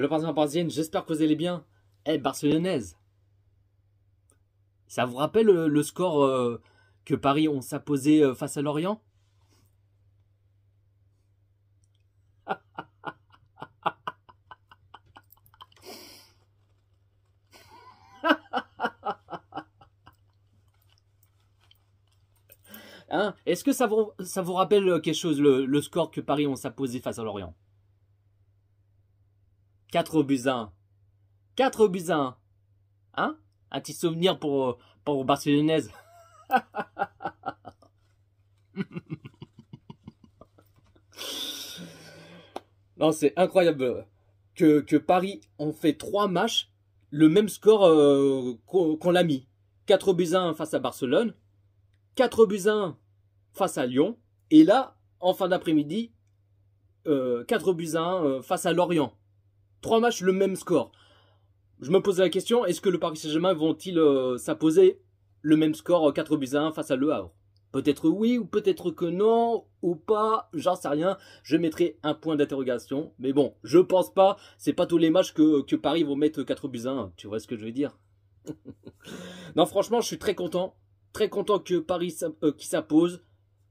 Salut Parisiens Parisienne, j'espère que vous allez bien. Eh, Barcelonaise, ça vous rappelle le score que Paris ont s'imposé face à Lorient? Hein? Est-ce que ça vous rappelle quelque chose, le score que Paris ont s'imposé face à Lorient? 4 buts à 1. 4 buts à 1. Hein? Un petit souvenir pour Barcelonaise. Non, c'est incroyable que Paris ont fait 3 matchs, le même score qu'on l'a mis. 4 buts à 1 face à Barcelone, 4 buts à 1 face à Lyon, et là, en fin d'après-midi, 4 buts à 1 face à Lorient. 3 matchs, le même score. Je me pose la question, est-ce que le Paris Saint-Germain vont-ils s'imposer le même score 4 buts à 1 face à Le Havre? Peut-être oui, ou peut-être que non, ou pas, j'en sais rien. Je mettrai un point d'interrogation. Mais bon, je pense pas, c'est pas tous les matchs que Paris vont mettre 4 buts à 1. Tu vois ce que je veux dire? Non, franchement, je suis très content. Très content que Paris qui s'impose.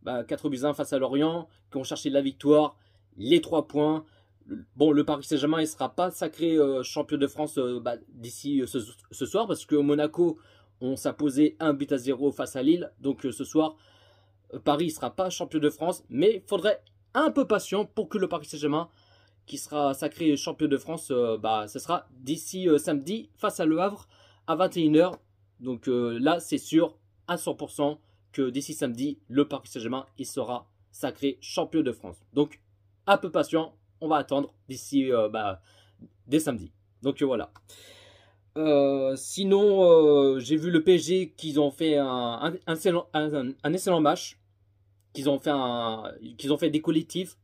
4 buts à 1 face à Lorient, qui ont cherché la victoire, les 3 points. Bon, le Paris Saint-Germain, il ne sera pas sacré champion de France d'ici ce soir, parce que Monaco, on s'imposé 1 but à 0 face à Lille. Donc ce soir, Paris ne sera pas champion de France, mais il faudrait un peu patient pour que le Paris Saint-Germain, qui sera sacré champion de France, ce sera d'ici samedi face à Le Havre à 21 h. Donc là, c'est sûr à 100% que d'ici samedi, le Paris Saint-Germain, il sera sacré champion de France. Donc, un peu patient, on va attendre d'ici dès samedi. Donc voilà. Sinon, j'ai vu le PSG qu'ils ont fait un excellent match, qu'ils ont fait des collectifs,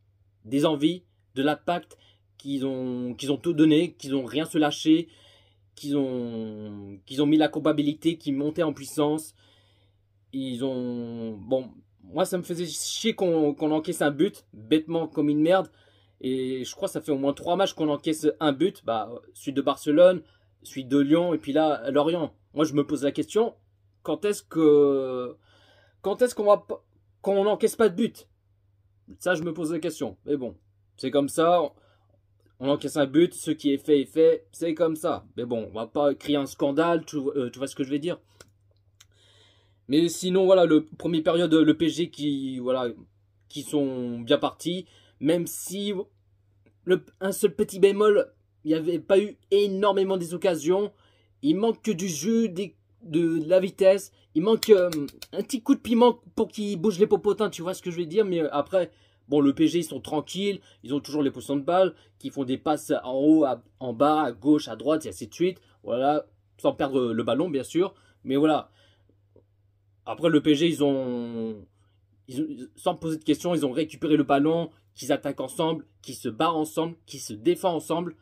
des envies, de l'impact, qu'ils ont tout donné, qu'ils n'ont rien se lâché, qu'ils ont mis la culpabilité, qu'ils montaient en puissance. Bon, moi ça me faisait chier qu'on encaisse un but, bêtement comme une merde. Et je crois que ça fait au moins 3 matchs qu'on encaisse un but. Celui de Barcelone, celui de Lyon et puis là, Lorient. Moi je me pose la question, quand est-ce qu'on n'encaisse pas de but? Ça je me pose la question. Mais bon, c'est comme ça. On encaisse un but, ce qui est fait, c'est comme ça. Mais bon, on va pas crier un scandale, tu vois ce que je vais dire. Mais sinon, voilà, le premier période, le PSG qui sont bien partis. Même si un seul petit bémol, il n'y avait pas eu énormément des occasions. Il manque que du jeu, de la vitesse. Il manque un petit coup de piment pour qu'ils bougent les popotins, tu vois ce que je vais dire. Mais après, bon, le PSG, ils sont tranquilles. Ils ont toujours les possessions de balles, qui font des passes en haut, en bas, à gauche, à droite, et ainsi de suite. Voilà, sans perdre le ballon, bien sûr. Mais voilà. Après, le PSG, sans poser de questions, ils ont récupéré le ballon, qu'ils attaquent ensemble, qu'ils se barrent ensemble, qu'ils se défendent ensemble.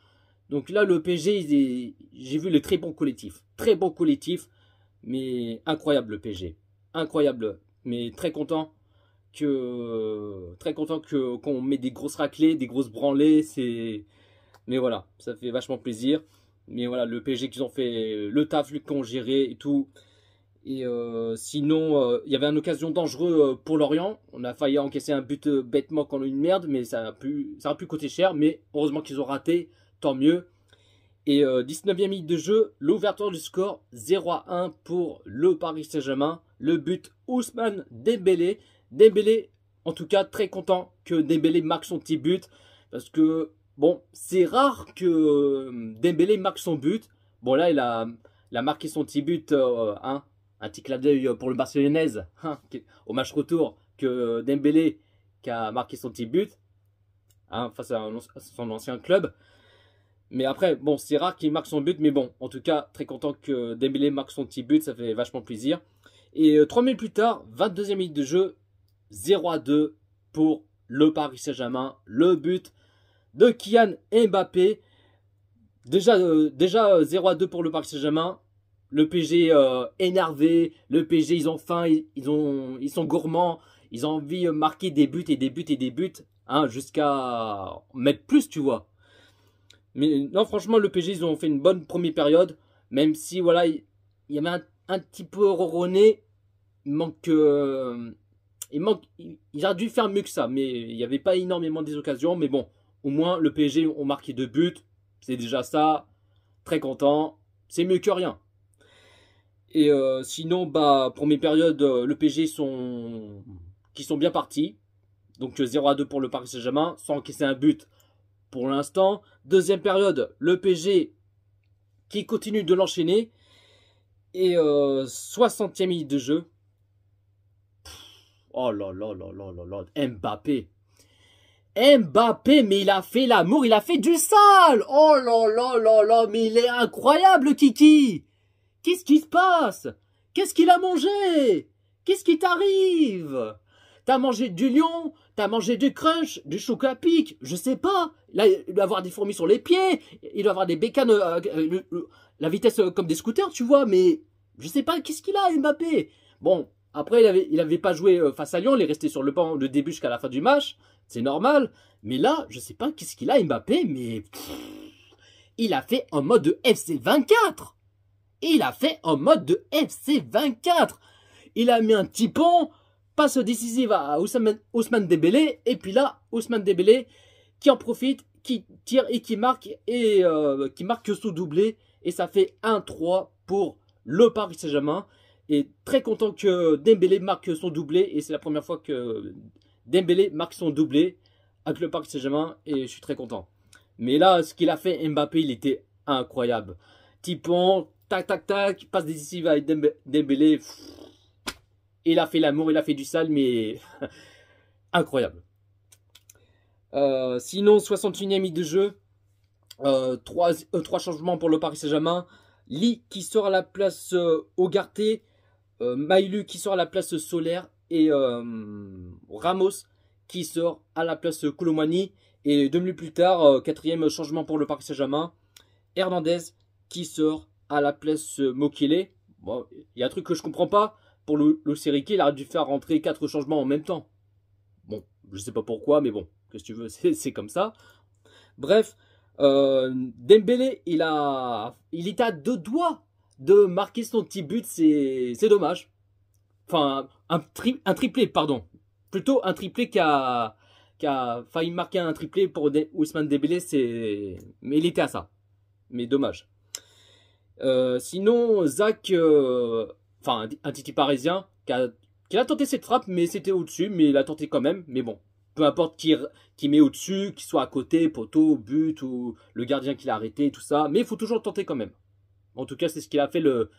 Donc là, le PSG, j'ai vu le très bon collectif. Très bon collectif, mais incroyable le PSG. Incroyable, mais très content qu'on met des grosses raclées, des grosses branlées. Mais voilà, ça fait vachement plaisir. Mais voilà, le PSG qu'ils ont fait le taf, qu'ils ont géré et tout. Et sinon, il y avait une occasion dangereuse pour Lorient. On a failli encaisser un but bêtement comme une merde, mais ça a pu coûter cher. Mais heureusement qu'ils ont raté, tant mieux. Et 19e minute de jeu, l'ouverture du score 0-1 pour le Paris Saint-Germain. Le but Ousmane Dembélé. Dembélé, en tout cas, très content que Dembélé marque son petit but. Parce que, bon, c'est rare que Dembélé marque son but. Bon, là, il a marqué son petit but, un petit clin d'œil pour le Barcelonaise, au match retour, que Dembélé qui a marqué son petit but face à son ancien club. Mais après, bon, c'est rare qu'il marque son but, mais bon, en tout cas, très content que Dembélé marque son petit but, ça fait vachement plaisir. Et 3 minutes plus tard, 22e minute de jeu, 0-2 pour le Paris Saint-Germain. Le but de Kylian Mbappé. Déjà 0-2 pour le Paris Saint-Germain. Le PSG énervé, le PSG ils ont faim, ils sont gourmands, ils ont envie de marquer des buts et des buts et des buts, jusqu'à mettre plus, tu vois. Mais non, franchement, le PSG, ils ont fait une bonne première période. Même si, voilà, il y avait un petit peu ronronné. Il manque... il aurait dû faire mieux que ça. Mais il n'y avait pas énormément des occasions. Mais bon, au moins, le PSG ont marqué 2 buts. C'est déjà ça. Très content. C'est mieux que rien. Et sinon, bah, première période, le PSG qui sont bien partis. Donc 0-2 pour le Paris Saint-Germain, sans encaisser un but pour l'instant. Deuxième période, le PSG qui continue de l'enchaîner. Et 60e minute de jeu. Oh là là là là là là, Mbappé. Mbappé, mais il a fait l'amour, il a fait du sale. Oh là là là là, mais il est incroyable, Kiki. Qu'est-ce qui se passe? Qu'est-ce qu'il a mangé? Qu'est-ce qui t'arrive? T'as mangé du lion? T'as mangé du crunch? Du chocolat pic? Je sais pas. Là, il doit avoir des fourmis sur les pieds. Il doit avoir des bécanes, la vitesse comme des scooters, tu vois. Mais je sais pas, qu'est-ce qu'il a, Mbappé? Bon, après, il avait pas joué face à Lyon. Il est resté sur le banc de début jusqu'à la fin du match. C'est normal. Mais là, je sais pas qu'est-ce qu'il a, Mbappé. Mais il a fait en mode de FC 24. Il a fait en mode de FC 24. Il a mis un petit pont, passe décisive à Ousmane Dembélé, et puis là, Ousmane Dembélé qui en profite, qui tire et qui marque son doublé, et ça fait 1-3 pour le Paris Saint-Germain. Et très content que Dembélé marque son doublé, et c'est la première fois que Dembélé marque son doublé avec le Paris Saint-Germain, et je suis très content. Mais là, ce qu'il a fait Mbappé, il était incroyable. Tipon, tac, tac, tac, passe décisive avec Dembélé. Il a fait l'amour, il a fait du sale, mais incroyable. Sinon, 61e minute de jeu. 3 changements pour le Paris Saint-Germain. Lee qui sort à la place Ugarte. Maïlu qui sort à la place Solaire. Et Ramos qui sort à la place Colomani. Et 2 minutes plus tard, 4e changement pour le Paris Saint-Germain. Hernandez qui sort à la place Mokele. Bon, il y a un truc que je comprends pas. Pour le Riquet, il a dû faire rentrer 4 changements en même temps. Bon, je sais pas pourquoi, mais bon, qu'est-ce que tu veux, c'est comme ça. Bref, Dembélé, il était à 2 doigts de marquer son petit but, c'est dommage. Enfin, un triplé, pardon. Plutôt un triplé qui a failli marquer un triplé pour Ousmane Dembélé, mais il était à ça. Mais dommage. Sinon, Zach, enfin un Titi parisien, qui a tenté cette frappe, mais c'était au-dessus, mais il a tenté quand même. Mais bon, peu importe qui met au-dessus, qu'il soit à côté, poteau, but, ou le gardien qui l'a arrêté, tout ça. Mais il faut toujours tenter quand même. En tout cas, c'est ce qu'il a fait le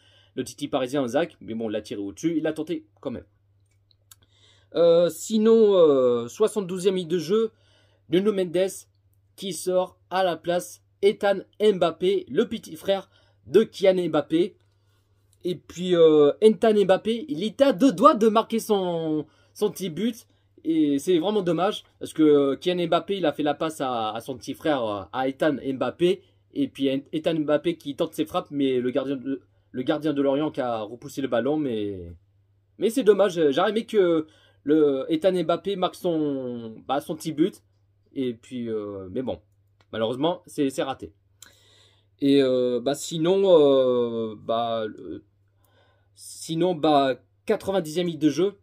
Titi parisien, Zach. Mais bon, il l'a tiré au-dessus, il a tenté quand même. Sinon, 72e minute de jeu, Nuno Mendes qui sort à la place Ethan Mbappé, le petit frère de Kylian Mbappé. Et puis Ethan Mbappé, il était à 2 doigts de marquer son petit but. Et c'est vraiment dommage parce que Kylian Mbappé, il a fait la passe à son petit frère, à Ethan Mbappé. Et puis Ethan Mbappé qui tente ses frappes, mais le gardien de Lorient qui a repoussé le ballon. Mais c'est dommage, j'aurais aimé que Ethan Mbappé marque son petit but. Et puis, mais bon, malheureusement, c'est raté. Et sinon, 90e minute de jeu,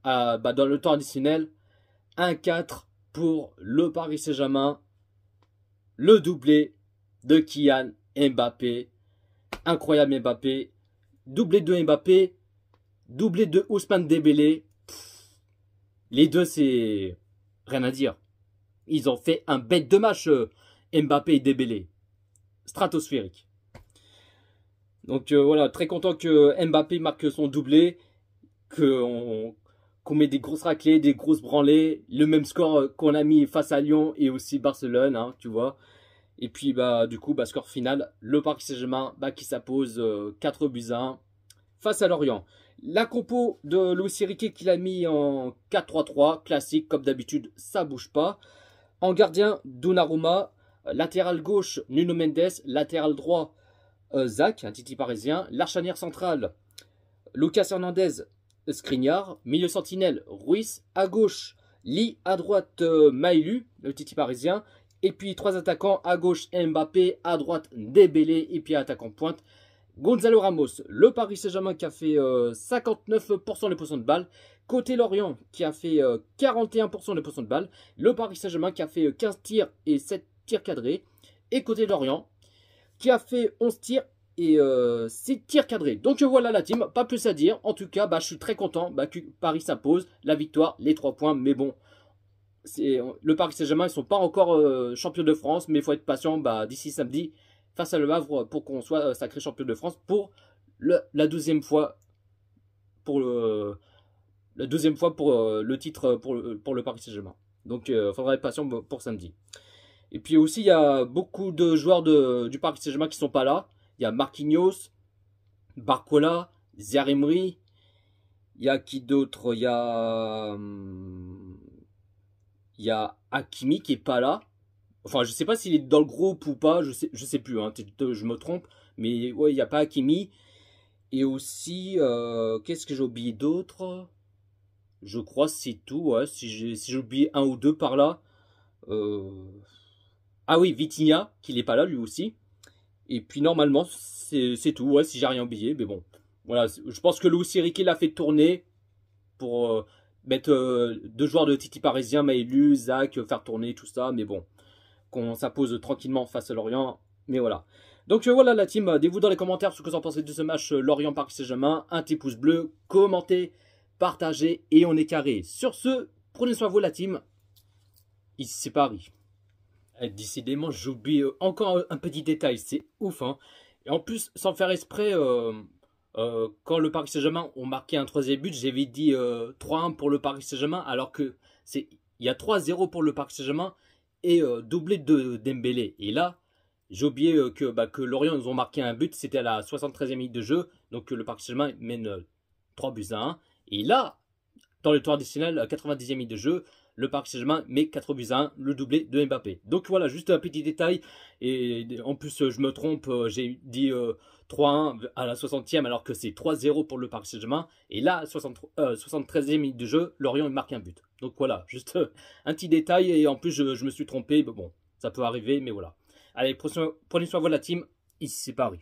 dans le temps additionnel, 1-4 pour le Paris Saint-Germain, le doublé de Kylian Mbappé, incroyable Mbappé, doublé de Mbappé, doublé de Ousmane Dembélé. Les deux, c'est rien à dire. Ils ont fait un bête de match, Mbappé et Dembélé. Stratosphérique. Donc voilà, très content que Mbappé marque son doublé, qu'on met des grosses raclées, des grosses branlées, le même score qu'on a mis face à Lyon et aussi Barcelone, hein, tu vois. Et puis du coup, score final, le Paris Saint-Germain qui s'impose 4-1 face à Lorient. La compo de Luis Enrique qu'il a mis en 4-3-3, classique comme d'habitude, ça bouge pas. En gardien, Donnarumma. Latéral gauche, Nuno Mendes. Latéral droit, Zach, un Titi parisien. L'archanière centrale, Lucas Hernandez, Skriniar. Milieu sentinelle, Ruiz. À gauche, Lee. À droite, Maïlu, le Titi parisien. Et puis 3 attaquants, à gauche Mbappé, à droite Dembélé, et puis attaquant pointe Gonzalo Ramos. Le Paris Saint-Germain qui a fait 59% des possessions de balles. Côté Lorient qui a fait 41% des possessions de balles. Le Paris Saint-Germain qui a fait 15 tirs et 7 tirs cadrés. Et côté Lorient qui a fait 11 tirs et 6 tirs cadrés. Donc voilà la team, pas plus à dire. En tout cas, je suis très content que Paris s'impose. La victoire, les 3 points, mais bon. Le Paris Saint-Germain, ils ne sont pas encore champions de France, mais il faut être patient d'ici samedi face à Le Havre pour qu'on soit sacré champion de France pour la 12e fois pour le titre pour le Paris Saint-Germain. Donc il faudra être patient pour samedi. Et puis aussi, il y a beaucoup de joueurs du Paris Saint-Germain qui ne sont pas là. Il y a Marquinhos, Barcola, Zaïre Emery. Il y a qui d'autre? Il y a Hakimi qui est pas là. Enfin, je sais pas s'il est dans le groupe ou pas. Je sais plus. Hein, je me trompe. Mais ouais, il n'y a pas Hakimi. Et aussi, qu'est-ce que j'ai oublié d'autre? Je crois que c'est tout. Ouais, si j'ai oublié un ou deux par là. Ah oui, Vitinha, qui n'est pas là lui aussi. Et puis normalement, c'est tout. Ouais, si j'ai rien oublié. Mais bon, voilà. Je pense que Luis Enrique l'a fait tourner pour mettre 2 joueurs de Titi parisien, Maëlu, Zach, faire tourner tout ça. Mais bon, qu'on s'impose tranquillement face à Lorient. Mais voilà. Donc voilà la team, dites-vous dans les commentaires ce que vous en pensez de ce match Lorient-Paris Saint-Germain. Un petit pouce bleu, commentez, partagez et on est carré. Sur ce, prenez soin de vous la team. Ici c'est Paris. Décidément, j'oublie encore un petit détail, c'est ouf. Hein. Et en plus, sans faire exprès, quand le Paris Saint-Germain ont marqué un 3e but, j'avais dit 3-1 pour le Paris Saint-Germain, alors que il y a 3-0 pour le Paris Saint-Germain et doublé de Dembélé. Et là, j'ai oublié que Lorient ils ont marqué un but, c'était à la 73e minute de jeu, donc le Paris Saint-Germain mène 3 buts à 1. Et là, dans le tour additionnel, 90e minute de jeu, le Paris Saint-Germain met 4 buts à 1, le doublé de Mbappé. Donc voilà, juste un petit détail. Et en plus, je me trompe, j'ai dit 3-1 à la 60e alors que c'est 3-0 pour le Paris Saint-Germain. Et là, 73e minute de jeu, Lorient il marque un but. Donc voilà, juste un petit détail. Et en plus, je me suis trompé. Bon, ça peut arriver, mais voilà. Allez, prenez soin de vous la team. Ici c'est Paris.